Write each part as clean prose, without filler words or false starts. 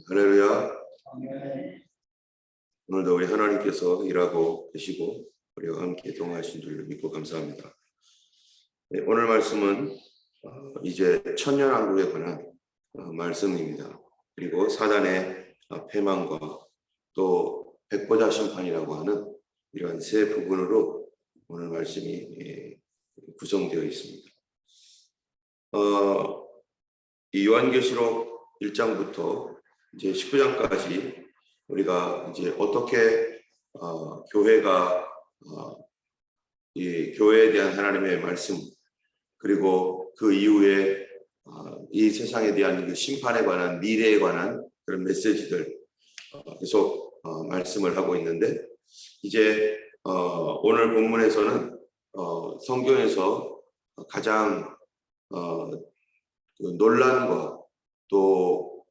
할렐루야. 아멘. 오늘도 우리 하나님께서 일하고 계시고 우리와 함께 동행하신 줄 믿고 감사합니다. 네, 오늘 말씀은 이제 천년왕국에 관한 말씀입니다. 그리고 사단의 패망과 또 백보자 심판이라고 하는 이러한 세 부분으로 오늘 말씀이 구성되어 있습니다. 이 요한계시록 1장부터 이제 19장까지 우리가 이제 어떻게 교회가 이 교회에 대한 하나님의 말씀, 그리고 그 이후에 이 세상에 대한 그 심판에 관한, 미래에 관한 그런 메시지들 계속 말씀을 하고 있는데, 이제 오늘 본문에서는 성경에서 가장 그 논란과 또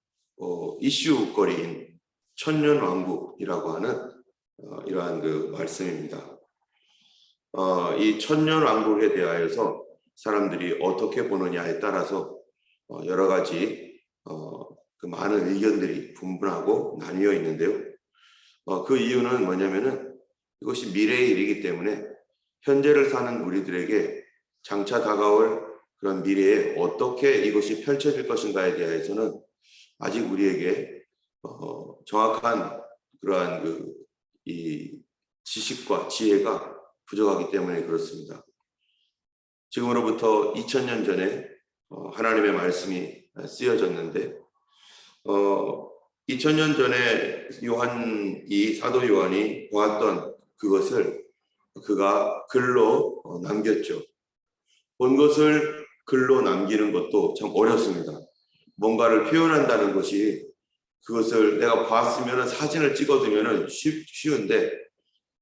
이슈거리인 천년왕국이라고 하는 이러한 그 말씀입니다. 이 천년왕국에 대하여서 사람들이 어떻게 보느냐에 따라서 여러 가지 그 많은 의견들이 분분하고 나뉘어 있는데요. 그 이유는 뭐냐면은 이것이 미래의 일이기 때문에 현재를 사는 우리들에게 장차 다가올 그런 미래에 어떻게 이것이 펼쳐질 것인가에 대해서는 아직 우리에게 정확한 그러한 이 지식과 지혜가 부족하기 때문에 그렇습니다. 지금으로부터 2000년 전에 하나님의 말씀이 쓰여졌는데 2000년 전에 사도 요한이 보았던 그것을 그가 글로 남겼죠. 본 것을 글로 남기는 것도 참 어렵습니다. 뭔가를 표현한다는 것이, 그것을 내가 봤으면 사진을 찍어두면 쉬운데,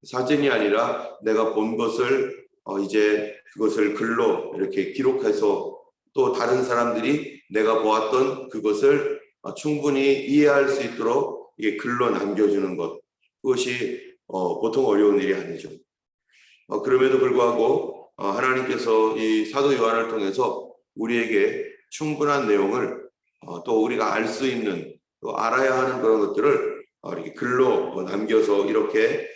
사진이 아니라 내가 본 것을 이제 그것을 글로 이렇게 기록해서 또 다른 사람들이 내가 보았던 그것을 충분히 이해할 수 있도록 이게 글로 남겨주는 것, 그것이 보통 어려운 일이 아니죠. 그럼에도 불구하고 하나님께서 이 사도 요한을 통해서 우리에게 충분한 내용을 또 우리가 알 수 있는, 또 알아야 하는 그런 것들을 이렇게 글로 남겨서 이렇게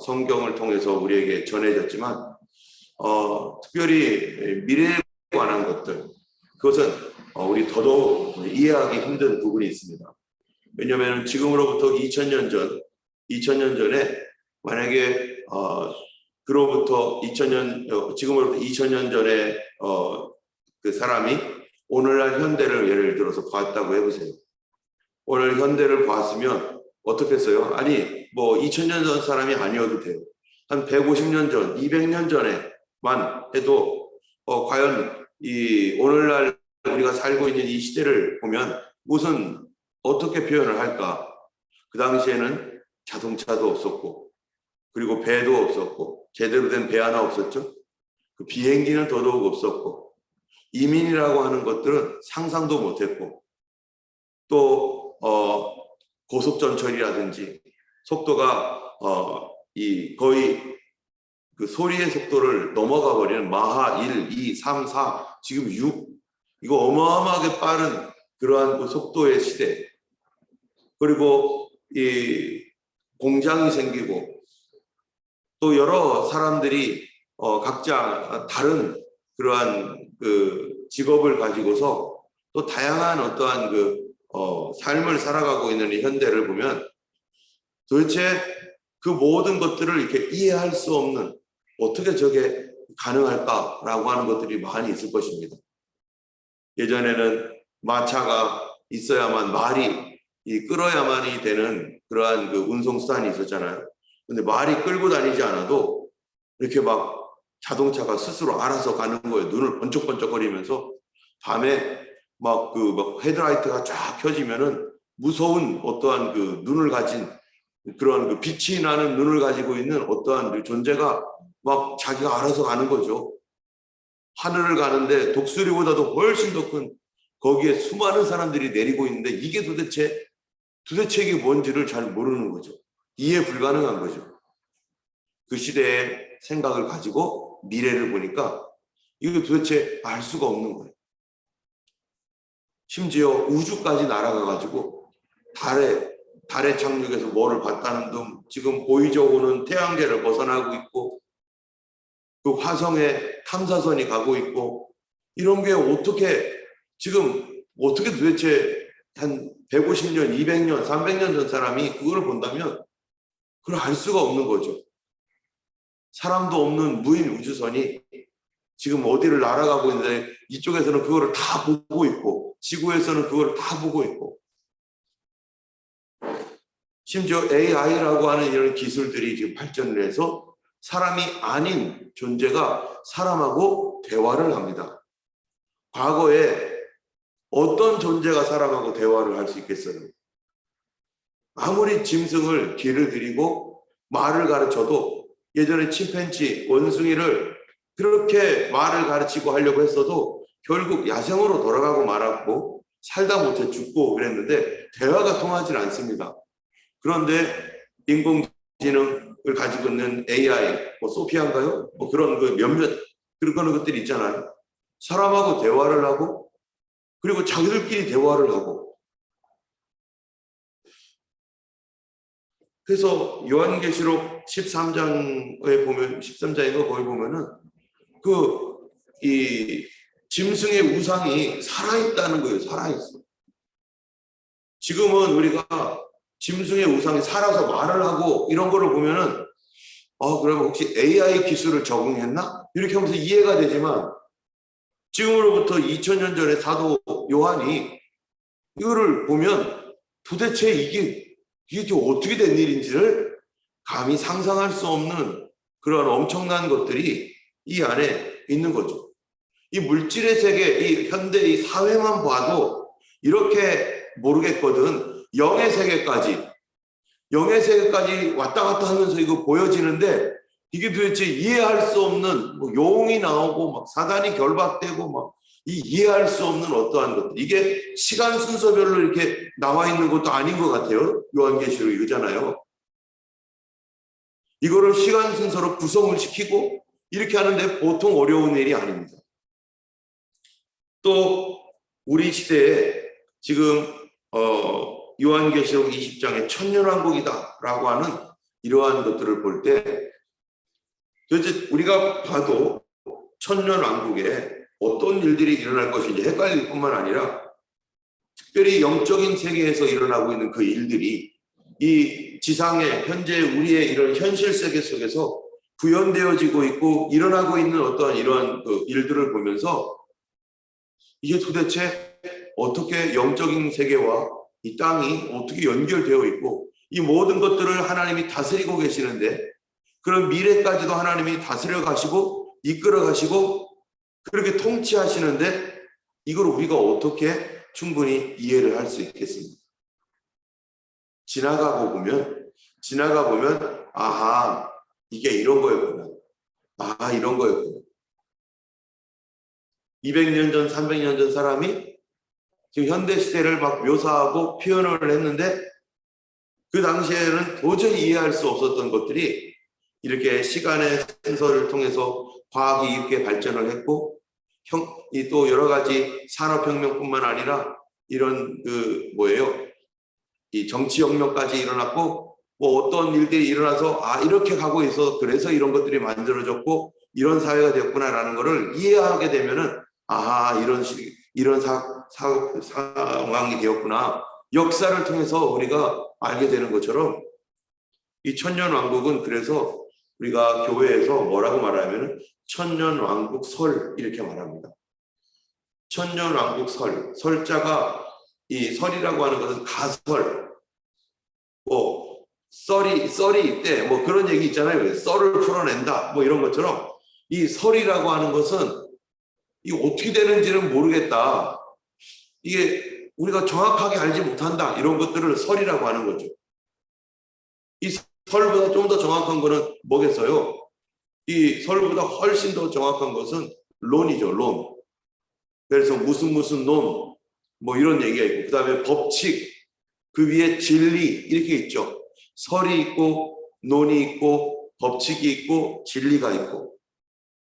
성경을 통해서 우리에게 전해졌지만, 특별히 미래에 관한 것들, 그것은 우리 더더욱 이해하기 힘든 부분이 있습니다. 왜냐하면 지금으로부터 2000년 전에 만약에 지금으로부터 2000년 전에 그 사람이 오늘날 현대를 예를 들어서 봤다고 해보세요. 오늘 현대를 봤으면 어떻게 했어요? 아니, 뭐 2000년 전 사람이 아니어도 돼요. 한 150년 전, 200년 전에만 해도 과연 이 오늘날 우리가 살고 있는 이 시대를 보면 어떻게 표현을 할까? 그 당시에는 자동차도 없었고, 그리고 배도 없었고, 제대로 된 배 하나 없었죠. 그 비행기는 더더욱 없었고, 이민이라고 하는 것들은 상상도 못했고, 또 고속전철이라든지 속도가 거의 그 소리의 속도를 넘어가 버리는 마하 1, 2, 3, 4, 지금 6, 이거 어마어마하게 빠른 그러한 그 속도의 시대. 그리고 이 공장이 생기고, 또 여러 사람들이 각자 다른 그러한 그 직업을 가지고서 또 다양한 어떠한 삶을 살아가고 있는 이 현대를 보면 도대체 그 모든 것들을 이렇게 이해할 수 없는, 어떻게 저게 가능할까라고 하는 것들이 많이 있을 것입니다. 예전에는 마차가 있어야만, 말이 끌어야만이 되는 그러한 그 운송수단이 있었잖아요. 근데 말이 끌고 다니지 않아도 이렇게 막 자동차가 스스로 알아서 가는 거예요. 눈을 번쩍번쩍거리면서 밤에 막 헤드라이트가 쫙 켜지면은 무서운 어떠한 그 눈을 가진, 그런 그 빛이 나는 눈을 가지고 있는 어떠한 그 존재가 막 자기가 알아서 가는 거죠. 하늘을 가는데 독수리보다도 훨씬 더 큰, 거기에 수많은 사람들이 내리고 있는데 이게 도대체 이게 뭔지를 잘 모르는 거죠. 이해 불가능한 거죠. 그 시대의 생각을 가지고 미래를 보니까 이거 도대체 알 수가 없는 거예요. 심지어 우주까지 날아가 가지고 달에 착륙해서 뭐를 봤다는 등 지금 보이저우는 태양계를 벗어나고 있고 그 화성에 탐사선이 가고 있고 이런 게 어떻게 도대체 한 150년, 200년, 300년 전 사람이 그걸 본다면 그걸 알 수가 없는 거죠. 사람도 없는 무인 우주선이 지금 어디를 날아가고 있는데 이쪽에서는 그거를 다 보고 있고 지구에서는 그거를 다 보고 있고 심지어 AI라고 하는 이런 기술들이 지금 발전을 해서 사람이 아닌 존재가 사람하고 대화를 합니다. 과거에 어떤 존재가 사람하고 대화를 할 수 있겠어요? 아무리 짐승을 길을 들이고 말을 가르쳐도 예전에 침팬지, 원숭이를 그렇게 말을 가르치고 하려고 했어도 결국 야생으로 돌아가고 말았고 살다 못해 죽고 그랬는데 대화가 통하지 않습니다. 그런데 인공지능을 가지고 있는 AI, 소피아인가요? 그런 몇몇 그런 것들이 있잖아요. 사람하고 대화를 하고 그리고 자기들끼리 대화를 하고 그래서 요한계시록 13장에 보면 13장인가 거기 보면은 이 짐승의 우상이 살아있다는 거예요. 살아있어. 지금은 우리가 짐승의 우상이 살아서 말을 하고 이런 거를 보면은 그러면 혹시 AI 기술을 적응했나? 이렇게 하면서 이해가 되지만 지금으로부터 2000년 전에 사도 요한이 이거를 보면 도대체 이게 좀 어떻게 된 일인지를 감히 상상할 수 없는 그런 엄청난 것들이 이 안에 있는 거죠. 이 물질의 세계, 이 현대의 사회만 봐도 이렇게 모르겠거든. 영의 세계까지 왔다 갔다 하면서 이거 보여지는데 이게 도대체 이해할 수 없는 용이 나오고 막 사단이 결박되고 막 이해할 수 없는 어떠한 것들. 이게 시간 순서별로 이렇게 나와 있는 것도 아닌 것 같아요. 요한계시록 이거잖아요. 이거를 시간 순서로 구성을 시키고 이렇게 하는데 보통 어려운 일이 아닙니다. 또 우리 시대에 지금 요한계시록 20장에 천년왕국이다라고 하는 이러한 것들을 볼 때 도대체 우리가 봐도 천년왕국에 어떤 일들이 일어날 것인지 헷갈릴 뿐만 아니라 특별히 영적인 세계에서 일어나고 있는 그 일들이 이 지상에 현재 우리의 이런 현실 세계 속에서 구현되어지고 있고 일어나고 있는 어떠한 이러한 일들을 보면서 이게 도대체 어떻게 영적인 세계와 이 땅이 어떻게 연결되어 있고 이 모든 것들을 하나님이 다스리고 계시는데 그런 미래까지도 하나님이 다스려 가시고 이끌어 가시고 그렇게 통치하시는데 이걸 우리가 어떻게 충분히 이해를 할 수 있겠습니까? 지나가 보면 아하 이게 이런 거였구나. 이런 거였구나. 200년 전 300년 전 사람이 지금 현대 시대를 막 묘사하고 표현을 했는데 그 당시에는 도저히 이해할 수 없었던 것들이 이렇게 시간의 센서를 통해서 과학이 이렇게 발전을 했고 또 여러 가지 산업혁명뿐만 아니라 이런 이 정치혁명까지 일어났고 어떤 일들이 일어나서 이렇게 가고 있어 그래서 이런 것들이 만들어졌고 이런 사회가 됐구나라는 것을 이해하게 되면은 이런 상황이 되었구나. 역사를 통해서 우리가 알게 되는 것처럼 이 천년왕국은 그래서 우리가 교회에서 뭐라고 말하면 천년왕국설 이렇게 말합니다. 천년왕국설, 설자가 이 설이라고 하는 것은 가설, 썰이 있대, 그런 얘기 있잖아요. 썰을 풀어낸다, 이런 것처럼 이 설이라고 하는 것은 이 어떻게 되는지는 모르겠다. 이게 우리가 정확하게 알지 못한다. 이런 것들을 설이라고 하는 거죠. 이 설보다 좀 더 정확한 거는 뭐겠어요? 이 설보다 훨씬 더 정확한 것은 론이죠, 론. 그래서 무슨 론, 이런 얘기가 있고, 그 다음에 법칙, 그 위에 진리, 이렇게 있죠. 설이 있고, 논이 있고, 법칙이 있고, 진리가 있고.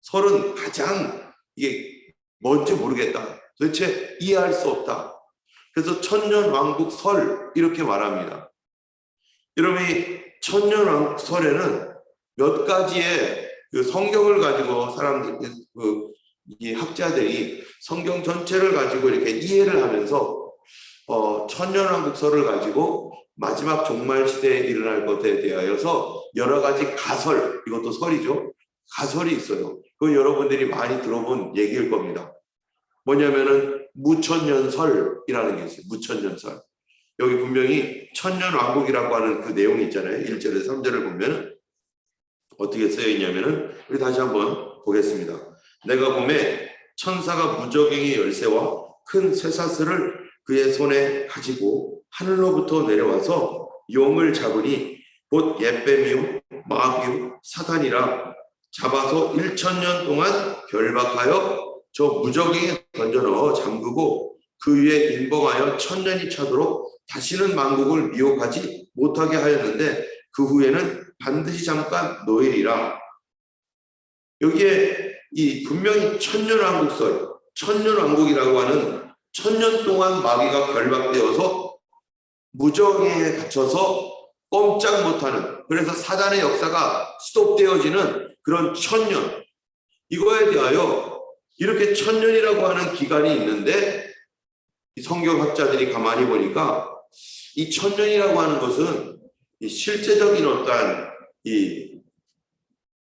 설은 가장 이게 뭔지 모르겠다. 도대체 이해할 수 없다. 그래서 천년왕국설 이렇게 말합니다. 여러분, 이 천년왕국설에는 몇 가지의 그 성경을 가지고 사람들, 이 학자들이 성경 전체를 가지고 이렇게 이해를 하면서 천년왕국설을 가지고 마지막 종말 시대에 일어날 것에 대하여서 여러 가지 가설, 이것도 설이죠. 가설이 있어요. 그건 여러분들이 많이 들어본 얘기일 겁니다. 뭐냐면은 무천년설이라는 게 있어요. 무천년설. 여기 분명히 천년왕국이라고 하는 그 내용이 있잖아요. 1절에서 3절을 보면 어떻게 쓰여 있냐면은 우리 다시 한번 보겠습니다. 내가 보매 천사가 무저갱이 열쇠와 큰 쇠사슬을 그의 손에 가지고 하늘로부터 내려와서 용을 잡으니 곧 옛뱀이요 마귀요 사단이라 잡아서 1000년 동안 결박하여 저 무저갱이에 던져 넣어 잠그고 그 위에 인봉하여 1000년이 차도록 다시는 만국을 미혹하지 못하게 하였는데 그 후에는 반드시 잠깐 노일이라. 여기에 이 분명히 천년왕국설, 천년왕국이라고 하는 1000년 동안 마귀가 결박되어서 무저갱이에 갇혀서 꼼짝 못하는, 그래서 사단의 역사가 스톱되어지는 그런 1000년, 이거에 대하여 이렇게 1000년이라고 하는 기간이 있는데 이 성경학자들이 가만히 보니까 이 1000년이라고 하는 것은 이 실제적인 어떠한 이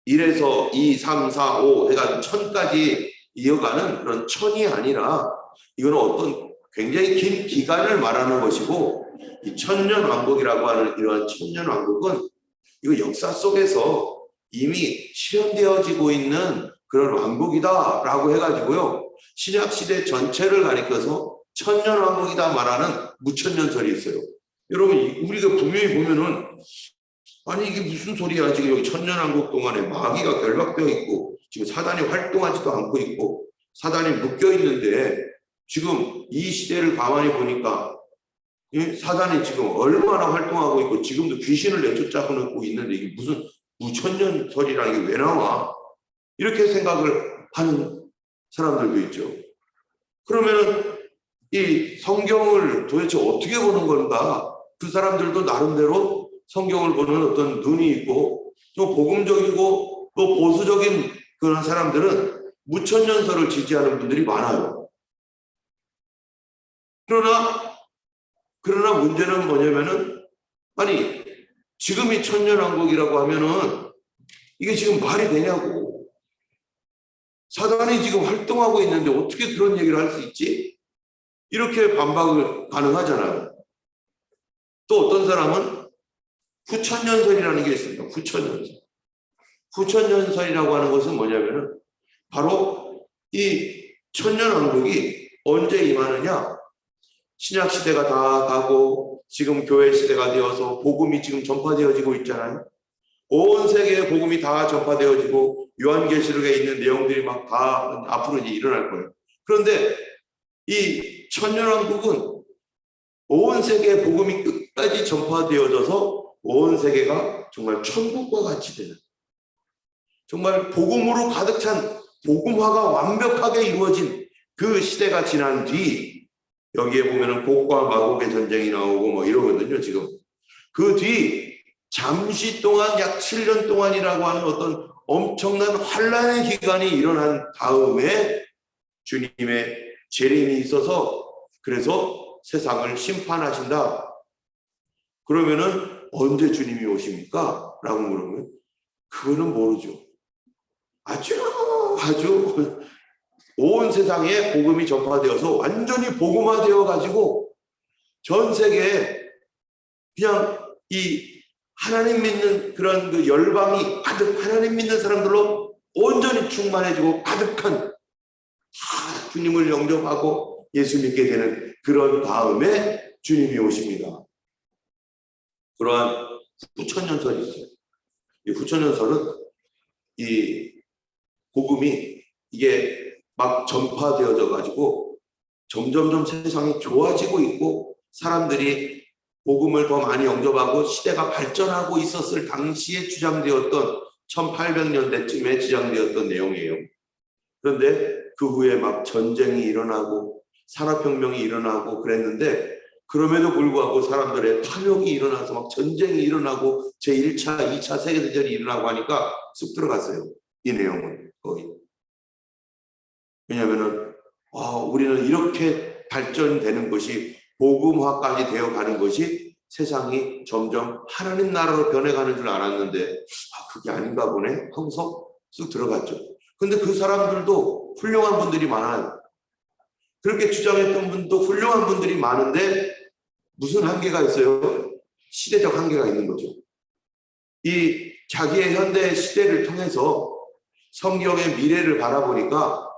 1에서 2, 3, 4, 5 해가 1000까지 이어가는 그런 1000이 아니라 이거는 어떤 굉장히 긴 기간을 말하는 것이고, 이 천년왕국이라고 하는 이러한 천년왕국은 이거 역사 속에서 이미 실현되어지고 있는 그런 왕국이다라고 해가지고요, 신약시대 전체를 가리켜서 천년왕국이다 말하는 무천년설이 있어요. 여러분, 우리가 분명히 보면은 아니 이게 무슨 소리야, 지금 여기 천년왕국 동안에 마귀가 결박되어 있고 지금 사단이 활동하지도 않고 있고 사단이 묶여 있는데, 지금 이 시대를 가만히 보니까 사단이 지금 얼마나 활동하고 있고 지금도 귀신을 내쫓아고 있는데 이게 무슨 무천년설이라는 게 왜 나와? 이렇게 생각을 하는 사람들도 있죠. 그러면은 이 성경을 도대체 어떻게 보는 건가? 그 사람들도 나름대로 성경을 보는 어떤 눈이 있고 또 복음적이고 또 보수적인 그런 사람들은 무천년설을 지지하는 분들이 많아요. 그러나 문제는 뭐냐면은, 아니 지금이 천년왕국이라고 하면은 이게 지금 말이 되냐고. 사단이 지금 활동하고 있는데 어떻게 그런 얘기를 할 수 있지? 이렇게 반박을 가능하잖아요. 또 어떤 사람은 후천년설이라는 게 있습니다. 후천년설. 후천년설이라고 하는 것은 뭐냐면은 바로 이 천년왕국이 언제 임하느냐? 신약 시대가 다 가고 지금 교회 시대가 되어서 복음이 지금 전파되어지고 있잖아요. 온 세계에 복음이 다 전파되어지고 요한계시록에 있는 내용들이 막 다 앞으로 이제 일어날 거예요. 그런데 이 천년왕국은 온 세계에 복음이 끝까지 전파되어져서 온 세계가 정말 천국과 같이 되는, 정말 복음으로 가득 찬 복음화가 완벽하게 이루어진 그 시대가 지난 뒤, 여기에 보면은 곡과 마곡의 전쟁이 나오고 뭐 이러거든요. 지금 그 뒤 잠시 동안 약 7년 동안이라고 하는 어떤 엄청난 환란의 기간이 일어난 다음에 주님의 재림이 있어서 그래서 세상을 심판하신다. 그러면은 언제 주님이 오십니까? 라고 물으면 그거는 모르죠. 아주 온 세상에 복음이 전파되어서 완전히 복음화되어 가지고 전 세계에 그냥 이 하나님 믿는 그런 그 열방이 가득, 하나님 믿는 사람들로 온전히 충만해지고 가득한, 다 주님을 영접하고 예수 믿게 되는 그런 다음에 주님이 오십니다. 그러한 후천년설이 있어요. 이 후천년설은 이 복음이 이게 막 전파되어져 가지고 점점점 세상이 좋아지고 있고 사람들이 복음을 더 많이 영접하고 시대가 발전하고 있었을 당시에 주장되었던 1800년대쯤에 주장되었던 내용이에요. 그런데 그 후에 막 전쟁이 일어나고 산업혁명이 일어나고 그랬는데 그럼에도 불구하고 사람들의 탐욕이 일어나서 막 전쟁이 일어나고 제1차, 2차 세계대전이 일어나고 하니까 쑥 들어갔어요. 이 내용은 거의. 왜냐하면은 우리는 이렇게 발전되는 것이 복음화까지 되어가는 것이 세상이 점점 하나님 나라로 변해가는 줄 알았는데 그게 아닌가 보네 하고서 쑥 들어갔죠. 근데 그 사람들도 훌륭한 분들이 많아요. 그렇게 주장했던 분도 훌륭한 분들이 많은데 무슨 한계가 있어요? 시대적 한계가 있는 거죠. 이 자기의 현대 시대를 통해서 성경의 미래를 바라보니까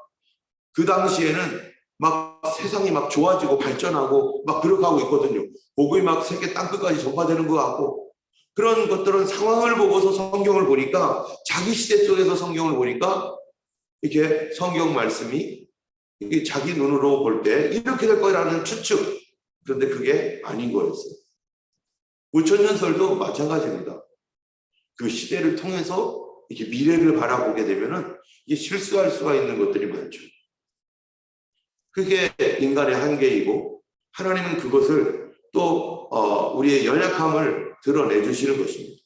그 당시에는 막 세상이 막 좋아지고 발전하고 막 그렇게 있거든요. 복음이 막 세계 땅끝까지 전파되는 것 같고 그런 것들은 상황을 보고서 성경을 보니까 자기 시대 속에서 성경을 보니까 이렇게 성경 말씀이 자기 눈으로 볼 때 이렇게 될 거라는 추측. 그런데 그게 아닌 거였어요. 우천년설도 마찬가지입니다. 그 시대를 통해서 이렇게 미래를 바라보게 되면은 이게 실수할 수가 있는 것들이 많죠. 그게 인간의 한계이고 하나님은 그것을 또 우리의 연약함을 드러내 주시는 것입니다.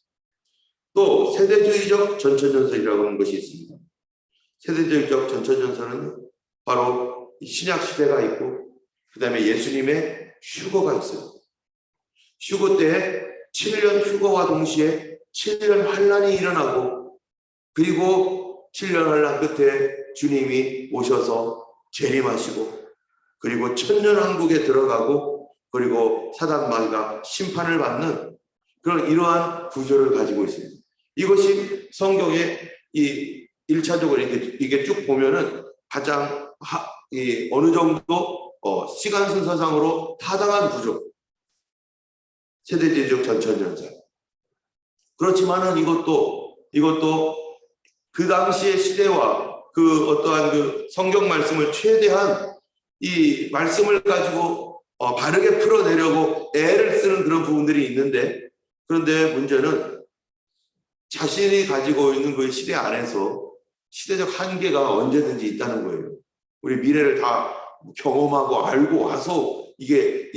또 세대주의적 전천전설이라고 하는 것이 있습니다. 세대주의적 전천전설은 바로 신약 시대가 있고 그 다음에 예수님의 휴거가 있어요. 휴거 때 7년 휴거와 동시에 7년 환란이 일어나고 그리고 7년 환란 끝에 주님이 오셔서 재림하시고 그리고 천년왕국에 들어가고 그리고 사단마귀가 심판을 받는 그런 이러한 구조를 가지고 있습니다. 이것이 성경의 이 1차적으로 이게 쭉 보면은 가장 어느 정도 시간 순서상으로 타당한 구조. 세대주의적 전천전설. 그렇지만은 이것도 그 당시의 시대와 그 어떠한 그 성경 말씀을 최대한 이 말씀을 가지고 바르게 풀어내려고 애를 쓰는 그런 부분들이 있는데 그런데 문제는 자신이 가지고 있는 그 시대 안에서 시대적 한계가 언제든지 있다는 거예요. 우리 미래를 다 경험하고 알고 와서 이게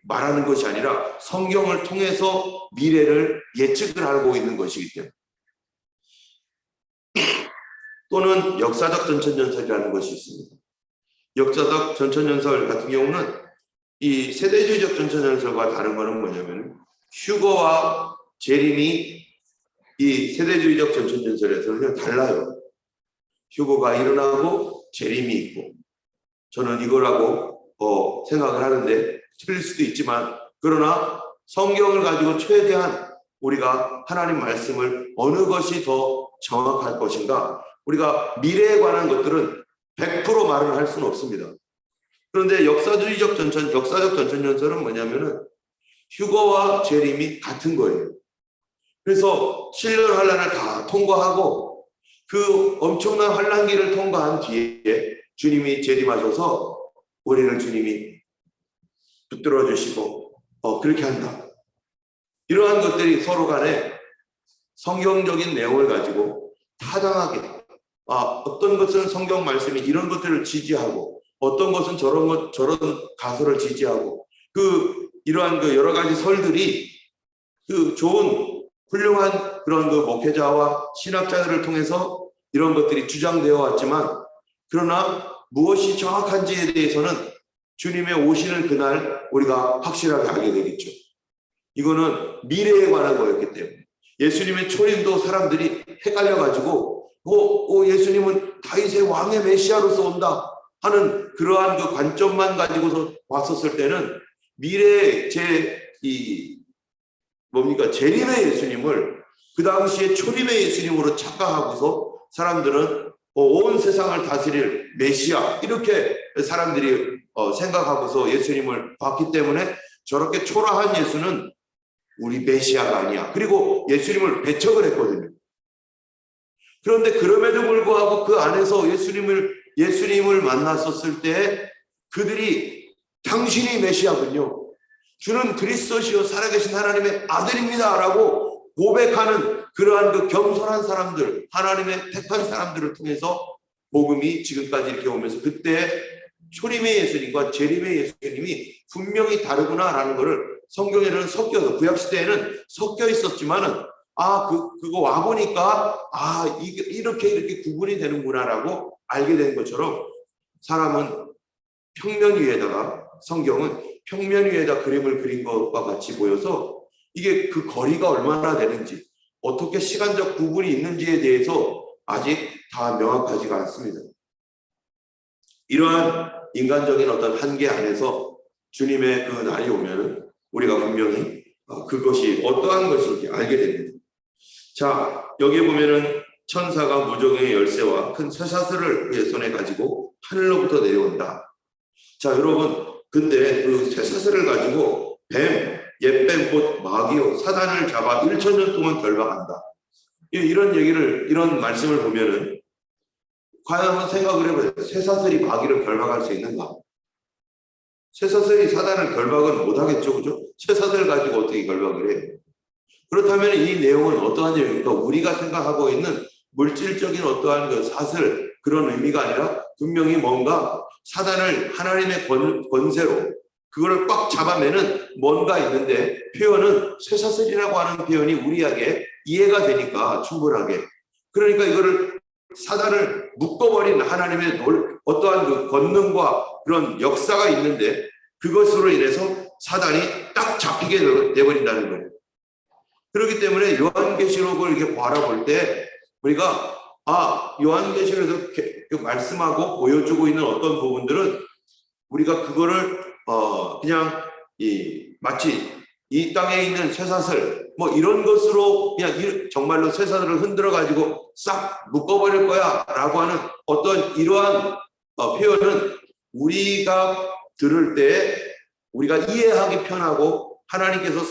말하는 것이 아니라 성경을 통해서 미래를 예측을 하고 있는 것이기 때문에 또는 역사적 전천전설이라는 것이 있습니다. 역사적 전천전설 같은 경우는 이 세대주의적 전천전설과 다른 것은 뭐냐면 휴거와 재림이 이 세대주의적 전천전설에서는 달라요. 휴거가 일어나고 재림이 있고 저는 이거라고 생각을 하는데 틀릴 수도 있지만 그러나 성경을 가지고 최대한 우리가 하나님 말씀을 어느 것이 더 정확할 것인가 우리가 미래에 관한 것들은 100% 말을 할 수는 없습니다. 그런데 역사적 전천전설은 뭐냐면은 휴거와 재림이 같은 거예요. 그래서 7년 환란을 다 통과하고 그 엄청난 환란기를 통과한 뒤에 주님이 재림하셔서 우리를 주님이 붙들어 주시고 그렇게 한다. 이러한 것들이 서로 간에 성경적인 내용을 가지고 타당하게 어떤 것은 성경 말씀이 이런 것들을 지지하고 어떤 것은 저런 가설을 지지하고 이러한 그 여러 가지 설들이 그 좋은 훌륭한 그런 그 목회자와 신학자들을 통해서 이런 것들이 주장되어 왔지만 그러나 무엇이 정확한지에 대해서는 주님의 오시는 그날 우리가 확실하게 알게 되겠죠. 이거는 미래에 관한 거였기 때문에 예수님의 초림도 사람들이 헷갈려가지고 예수님은 다윗의 왕의 메시아로서 온다 하는 그러한 그 관점만 가지고서 왔었을 때는 미래의 재림의 예수님을 그 당시에 초림의 예수님으로 착각하고서 사람들은 온 세상을 다스릴 메시아 이렇게 사람들이 생각하고서 예수님을 봤기 때문에 저렇게 초라한 예수는 우리 메시아가 아니야. 그리고 예수님을 배척을 했거든요. 그런데 그럼에도 불구하고 그 안에서 예수님을 만났었을 때 그들이 당신이 메시아군요. 주는 그리스도시요 살아계신 하나님의 아들입니다 라고 고백하는 그러한 그 겸손한 사람들, 하나님의 택한 사람들을 통해서 복음이 지금까지 이렇게 오면서 그때 초림의 예수님과 재림의 예수님이 분명히 다르구나라는 것을 성경에는 섞여서 구약 시대에는 섞여 있었지만은 그거 와 보니까 이렇게 구분이 되는구나라고 알게 된 것처럼 사람은 평면 위에다가 성경은 평면 위에다 그림을 그린 것과 같이 보여서 이게 그 거리가 얼마나 되는지 어떻게 시간적 구분이 있는지에 대해서 아직 다 명확하지가 않습니다. 이러한 인간적인 어떤 한계 안에서 주님의 그 날이 오면은 우리가 분명히 그것이 어떠한 것인지 알게 됩니다. 자, 여기 보면은 천사가 무저갱의 열쇠와 큰 쇠사슬을 그의 손에 가지고 하늘로부터 내려온다. 자, 여러분, 근데 그 쇠사슬을 가지고 옛뱀 곧 마귀요 사단을 잡아 1000년 동안 결박한다. 이런 말씀을 보면은 과연 한번 생각을 해보세요. 쇠사슬이 마귀를 결박할 수 있는가? 쇠사슬이 사단을 결박은 못하겠죠, 그죠? 쇠사슬 가지고 어떻게 결박을 해요? 그렇다면 이 내용은 어떠한 내용입니까? 우리가 생각하고 있는 물질적인 어떠한 그 사슬 그런 의미가 아니라 분명히 뭔가 사단을 하나님의 권세로 그거를 꽉 잡아매는 뭔가 있는데 표현은 쇠사슬이라고 하는 표현이 우리에게 이해가 되니까 충분하게 그러니까 이거를 사단을 묶어버린 하나님의 어떠한 그 권능과 그런 역사가 있는데 그것으로 인해서 사단이 딱 잡히게 되어버린다는 거예요. 그렇기 때문에 요한계시록을 이렇게 바라볼 때 우리가 요한계시록에서 말씀하고 보여주고 있는 어떤 부분들은 우리가 그거를 그냥 마치 이 땅에 있는 쇠사슬 뭐 이런 것으로 그냥 정말로 쇠사슬을 흔들어 가지고 싹 묶어버릴 거야 라고 하는 어떤 이러한 표현은 우리가 들을 때 우리가 이해하기 편하고 하나님께서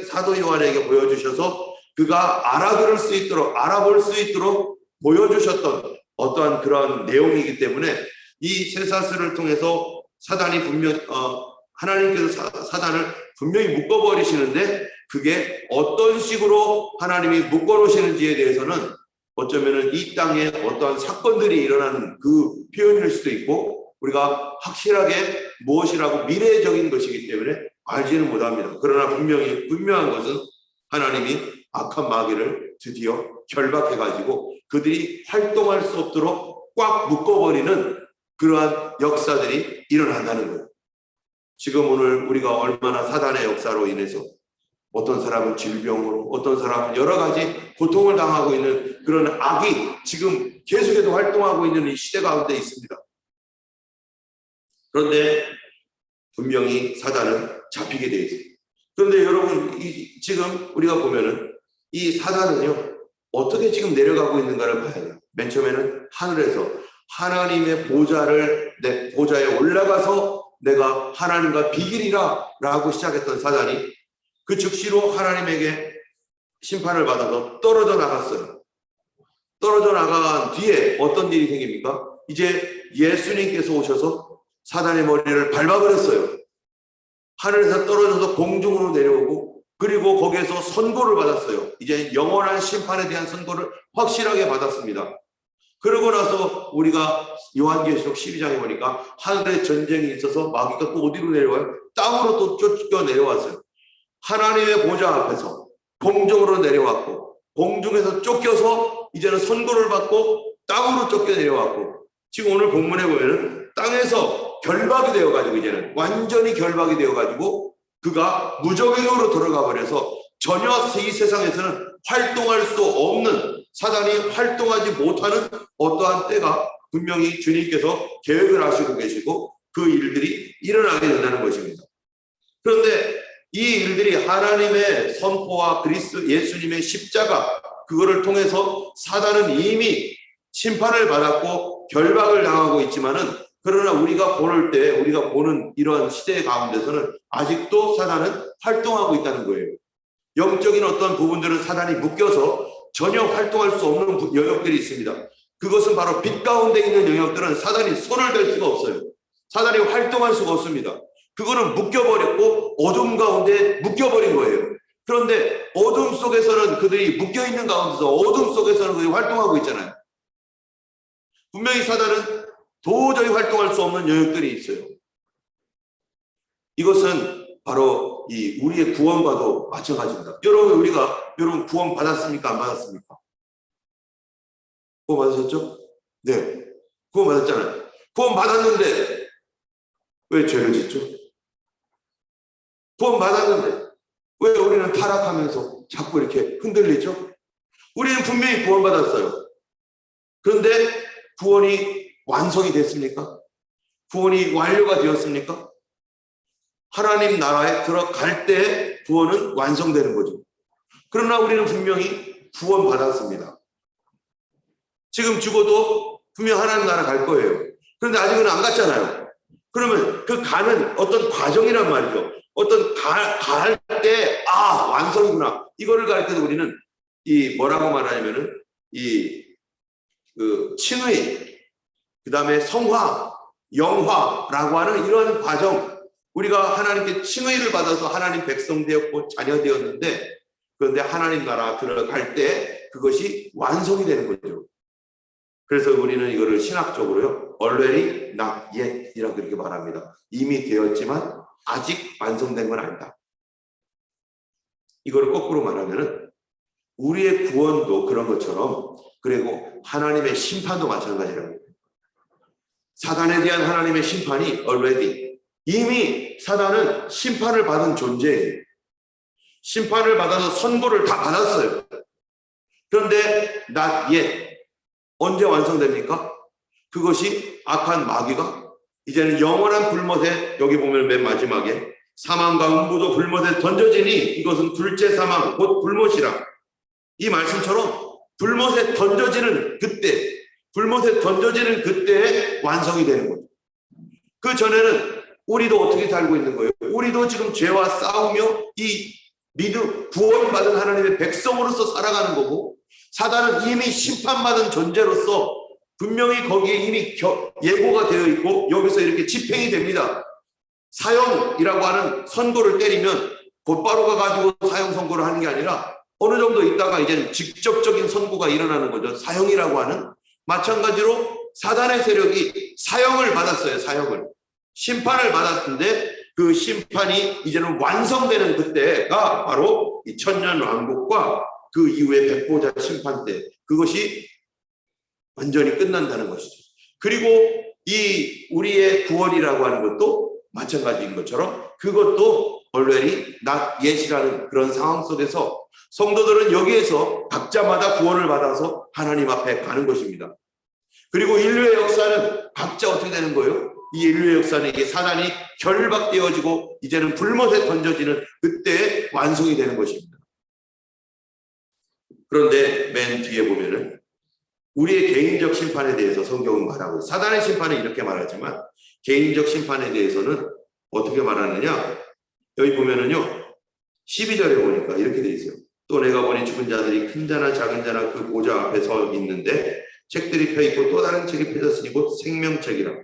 사도 요한에게 보여주셔서 그가 알아볼 수 있도록 보여주셨던 어떠한 그런 내용이기 때문에 이 쇠사슬을 통해서 사단이 하나님께서 사단을 분명히 묶어버리시는데 그게 어떤 식으로 하나님이 묶어놓으시는지에 대해서는 어쩌면은 이 땅에 어떠한 사건들이 일어나는 그 표현일 수도 있고 우리가 확실하게 무엇이라고 미래적인 것이기 때문에 알지는 못합니다. 그러나 분명한 것은 하나님이 악한 마귀를 드디어 결박해가지고 그들이 활동할 수 없도록 꽉 묶어버리는 그러한 역사들이 일어난다는 거예요. 지금 오늘 우리가 얼마나 사단의 역사로 인해서 어떤 사람은 질병으로 어떤 사람은 여러 가지 고통을 당하고 있는 그런 악이 지금 계속해서 활동하고 있는 이 시대 가운데 있습니다. 그런데 분명히 사단은 잡히게 되어 있습니다. 그런데 여러분 지금 우리가 보면은 이 사단은요 어떻게 지금 내려가고 있는가를 봐야 돼요. 맨 처음에는 하늘에서 하나님의 보좌에 올라가서 내가 하나님과 비기리라 라고 시작했던 사단이 그 즉시로 하나님에게 심판을 받아서 떨어져 나갔어요. 떨어져 나간 뒤에 어떤 일이 생깁니까? 이제 예수님께서 오셔서 사단의 머리를 밟아버렸어요. 하늘에서 떨어져서 공중으로 내려오고 그리고 거기에서 선고를 받았어요. 이제 영원한 심판에 대한 선고를 확실하게 받았습니다. 그러고 나서 우리가 요한계시록 12장에 보니까 하늘에 전쟁이 있어서 마귀가 또 어디로 내려와요? 땅으로 또 쫓겨 내려왔어요. 하나님의 보좌 앞에서 공중으로 내려왔고 공중에서 쫓겨서 이제는 선고를 받고 땅으로 쫓겨 내려왔고 지금 오늘 본문에 보면은 땅에서 결박이 되어가지고 이제는 완전히 결박이 되어가지고 그가 무저갱으로 들어가 버려서 전혀 이 세상에서는 활동할 수 없는 사단이 활동하지 못하는 어떠한 때가 분명히 주님께서 계획을 하시고 계시고 그 일들이 일어나게 된다는 것입니다. 그런데 이 일들이 하나님의 선포와 예수님의 십자가 그거를 통해서 사단은 이미 심판을 받았고 결박을 당하고 있지만은 그러나 우리가 보는 이러한 시대 가운데서는 아직도 사단은 활동하고 있다는 거예요. 영적인 어떤 부분들은 사단이 묶여서 전혀 활동할 수 없는 영역들이 있습니다. 그것은 바로 빛 가운데 있는 영역들은 사단이 손을 댈 수가 없어요. 사단이 활동할 수가 없습니다. 그거는 묶여버렸고 어둠 가운데 묶여버린 거예요. 그런데 어둠 속에서는 그들이 묶여있는 가운데서 어둠 속에서는 그들이 활동하고 있잖아요. 분명히 사단은 도저히 활동할 수 없는 영역들이 있어요. 이것은 바로 이 우리의 구원과도 마찬가지입니다. 여러분 구원 받았습니까? 안 받았습니까? 구원 받으셨죠? 네. 구원 받았잖아요. 구원 받았는데 왜 죄를 짓죠? 구원 받았는데 왜 우리는 타락하면서 자꾸 이렇게 흔들리죠? 우리는 분명히 구원 받았어요. 그런데 구원이 완성이 됐습니까? 구원이 완료가 되었습니까? 하나님 나라에 들어갈 때 구원은 완성되는 거죠. 그러나 우리는 분명히 구원 받았습니다. 지금 죽어도 분명 하나님 나라 갈 거예요. 그런데 아직은 안 갔잖아요. 그러면 그 가는 어떤 과정이란 말이죠. 어떤 갈 때, 완성이구나. 이거를 가릴 때도 우리는 이 뭐라고 말하냐면은 칭의, 그 다음에 성화, 영화라고 하는 이런 과정, 우리가 하나님께 칭의를 받아서 하나님 백성 되었고 자녀 되었는데, 그런데 하나님 나라 들어갈 때 그것이 완성이 되는 거죠. 그래서 우리는 이거를 신학적으로요, already not yet 이라고 이렇게 말합니다. 이미 되었지만 아직 완성된 건 아니다. 이거를 거꾸로 말하면은 우리의 구원도 그런 것처럼, 그리고 하나님의 심판도 마찬가지라고. 사단에 대한 하나님의 심판이 already, 이미 사단은 심판을 받은 존재예요. 심판을 받아서 선고를 다 받았어요. 그런데 not yet, 언제 완성됩니까? 그것이 악한 마귀가 이제는 영원한 불못에, 여기 보면 맨 마지막에 사망과 음부도 불못에 던져지니 이것은 둘째 사망 곧 불못이라. 이 말씀처럼 불못에 던져지는 그때에 완성이 되는 거죠. 그 전에는 우리도 어떻게 살고 있는 거예요? 우리도 지금 죄와 싸우며 이 구원받은 하나님의 백성으로서 살아가는 거고, 사단은 이미 심판받은 존재로서 분명히 거기에 이미 예고가 되어 있고 여기서 이렇게 집행이 됩니다. 사형이라고 하는 선고를 때리면 곧바로 가가지고 사형 선고를 하는 게 아니라 어느 정도 있다가 이제는 직접적인 선고가 일어나는 거죠. 사형이라고 하는, 마찬가지로 사단의 세력이 사형을 받았어요. 사형을, 심판을 받았는데 그 심판이 이제는 완성되는 그때가 바로 이 천년 왕국과 그 이후에 백보자 심판 때, 그것이 완전히 끝난다는 것이죠. 그리고 이 우리의 구원이라고 하는 것도 마찬가지인 것처럼 그것도 already not yet이라는 그런 상황 속에서 성도들은 여기에서 각자마다 구원을 받아서 하나님 앞에 가는 것입니다. 그리고 인류의 역사는 각자 어떻게 되는 거예요? 이 인류의 역사는 이게 사단이 결박되어지고 이제는 불못에 던져지는 그때에 완성이 되는 것입니다. 그런데 맨 뒤에 보면은 우리의 개인적 심판에 대해서 성경은 말하고, 사단의 심판은 이렇게 말하지만 개인적 심판에 대해서는 어떻게 말하느냐, 여기 보면은요 12절에 보니까 이렇게 돼 있어요. 또 내가 보니 죽은 자들이 큰 자나 작은 자나 그 보좌 앞에 서 있는데 책들이 펴있고 또 다른 책이 펴졌으니 곧 생명책이라.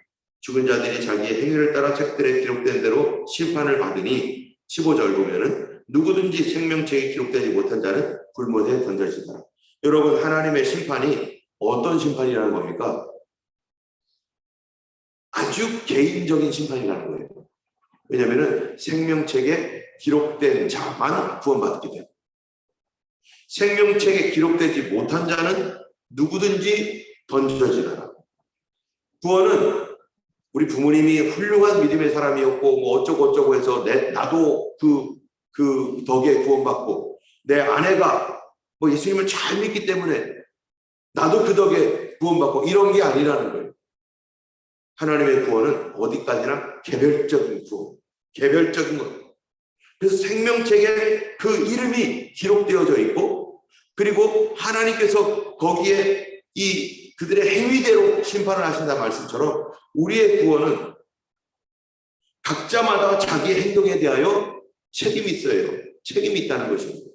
죽은 자들이 자기의 행위를 따라 책들에 기록된 대로 심판을 받으니, 15절 보면은 누구든지 생명책이 기록되지 못한 자는 불못에 던져지더라. 여러분, 하나님의 심판이 어떤 심판이라는 겁니까? 아주 개인적인 심판이라는 거예요. 왜냐하면 생명책에 기록된 자만 구원받게 돼요. 생명책에 기록되지 못한 자는 누구든지 던져지더라. 구원은 우리 부모님이 훌륭한 믿음의 사람이었고 뭐 어쩌고 해서 나도 그 덕에 구원받고, 내 아내가 뭐 예수님을 잘 믿기 때문에 나도 그 덕에 구원받고, 이런 게 아니라는 거예요. 하나님의 구원은 어디까지나 개별적인 구원, 개별적인 것. 그래서 생명책에 그 이름이 기록되어져 있고, 그리고 하나님께서 거기에 그들의 행위대로 심판을 하신다 말씀처럼 우리의 구원은 각자마다 자기 행동에 대하여 책임이 있어요. 책임이 있다는 것입니다.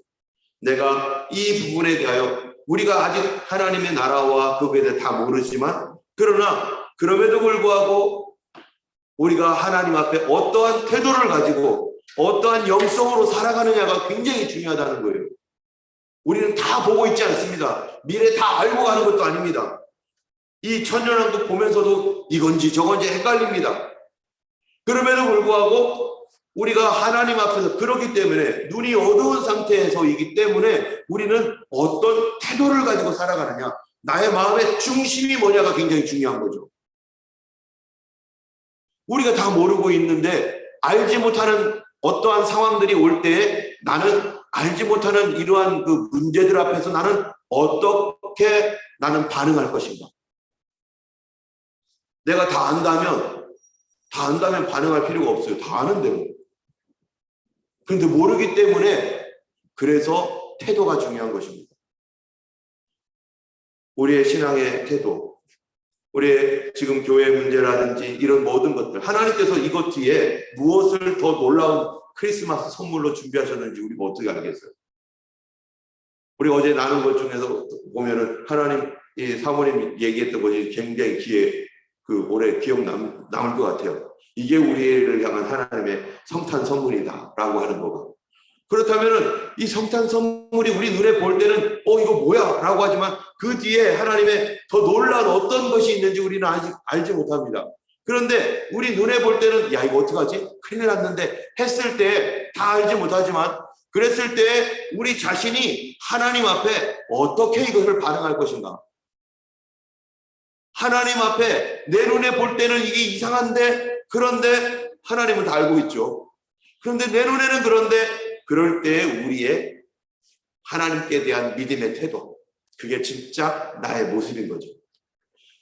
내가 이 부분에 대하여, 우리가 아직 하나님의 나라와 그거에 대해 다 모르지만, 그러나 그럼에도 불구하고 우리가 하나님 앞에 어떠한 태도를 가지고 어떠한 영성으로 살아가느냐가 굉장히 중요하다는 거예요. 우리는 다 보고 있지 않습니다. 미래 다 알고 가는 것도 아닙니다. 이 천년왕국 보면서도 이건지 저건지 헷갈립니다. 그럼에도 불구하고 우리가 하나님 앞에서 그렇기 때문에 눈이 어두운 상태에서이기 때문에 우리는 어떤 태도를 가지고 살아가느냐, 나의 마음의 중심이 뭐냐가 굉장히 중요한 거죠. 우리가 다 모르고 있는데 알지 못하는 어떠한 상황들이 올 때에 나는 알지 못하는 이러한 그 문제들 앞에서 나는 어떻게 나는 반응할 것인가. 내가 다 안다면 반응할 필요가 없어요. 다 아는데. 그런데 모르기 때문에 그래서 태도가 중요한 것입니다. 우리의 신앙의 태도, 우리의 지금 교회 문제라든지 이런 모든 것들, 하나님께서 이것 뒤에 무엇을 더 놀라운 크리스마스 선물로 준비하셨는지 우리가 어떻게 알겠어요? 우리 어제 나눈 것 중에서 보면은 하나님, 이 사모님 얘기했던 것이 굉장히 오래 기억 남을 것 같아요. 이게 우리를 향한 하나님의 성탄 선물이다라고 하는 거가. 그렇다면은 이 성탄 선물이 우리 눈에 볼 때는 이거 뭐야? 라고 하지만 그 뒤에 하나님의 더 놀라운 어떤 것이 있는지 우리는 아직 알지 못합니다. 그런데 우리 눈에 볼 때는 야, 이거 어떡하지? 큰일 났는데 했을 때 다 알지 못하지만 그랬을 때 우리 자신이 하나님 앞에 어떻게 이것을 반응할 것인가? 하나님 앞에 내 눈에 볼 때는 이게 이상한데, 그런데 하나님은 다 알고 있죠. 그런데 내 눈에는 그런데 그럴 때 우리의 하나님께 대한 믿음의 태도, 그게 진짜 나의 모습인 거죠.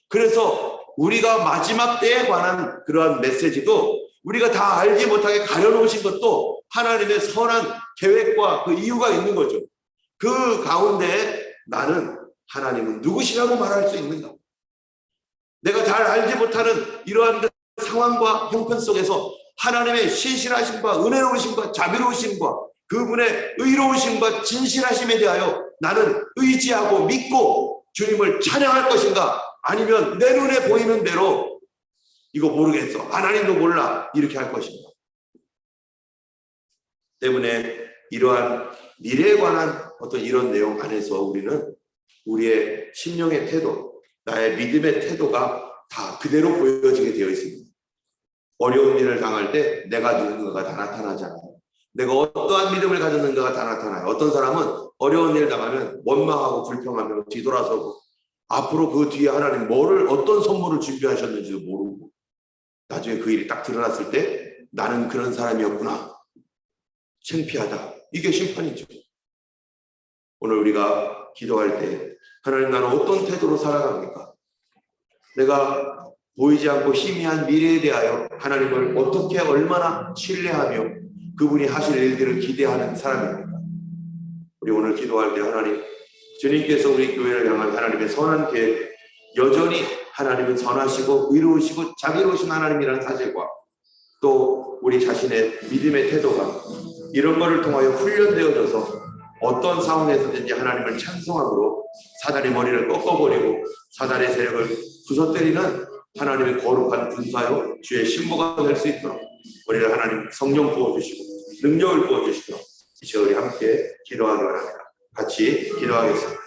그래서 우리가 마지막 때에 관한 그러한 메시지도 우리가 다 알지 못하게 가려놓으신 것도 하나님의 선한 계획과 그 이유가 있는 거죠. 그 가운데 나는 하나님은 누구시라고 말할 수 있는가? 내가 잘 알지 못하는 이러한 상황과 형편 속에서 하나님의 신실하심과 은혜로우심과 자비로우심과 그분의 의로우심과 진실하심에 대하여 나는 의지하고 믿고 주님을 찬양할 것인가? 아니면 내 눈에 보이는 대로 이거 모르겠어, 하나님도 몰라, 이렇게 할 것인가? 때문에 이러한 미래에 관한 어떤 이런 내용 안에서 우리는 우리의 심령의 태도, 나의 믿음의 태도가 다 그대로 보여지게 되어 있습니다. 어려운 일을 당할 때 내가 누군가가 다 나타나잖아요. 내가 어떠한 믿음을 가졌는가가 다 나타나요. 어떤 사람은 어려운 일을 당하면 원망하고 불평하며 뒤돌아서고 앞으로 그 뒤에 하나님 어떤 선물을 준비하셨는지도 모르고 나중에 그 일이 딱 드러났을 때 나는 그런 사람이었구나, 창피하다, 이게 심판이죠. 오늘 우리가 기도할 때 하나님, 나는 어떤 태도로 살아갑니까? 내가 보이지 않고 희미한 미래에 대하여 하나님을 어떻게 얼마나 신뢰하며 그분이 하실 일들을 기대하는 사람입니까? 우리 오늘 기도할 때 하나님, 주님께서 우리 교회를 향한 하나님의 선한 계획, 여전히 하나님은 선하시고 의로우시고 자비로우신 하나님이라는 사실과 또 우리 자신의 믿음의 태도가 이런 것을 통하여 훈련되어져서 어떤 상황에서든지 하나님을 찬송함으로 사단의 머리를 꺾어버리고 사단의 세력을 부서뜨리는 하나님의 거룩한 군사요 주의 신부가 될 수 있도록 우리를 하나님 성령 부어주시고 능력을 부어주시도록 이제 우리 함께 기도하기 바랍니다. 같이 기도하겠습니다.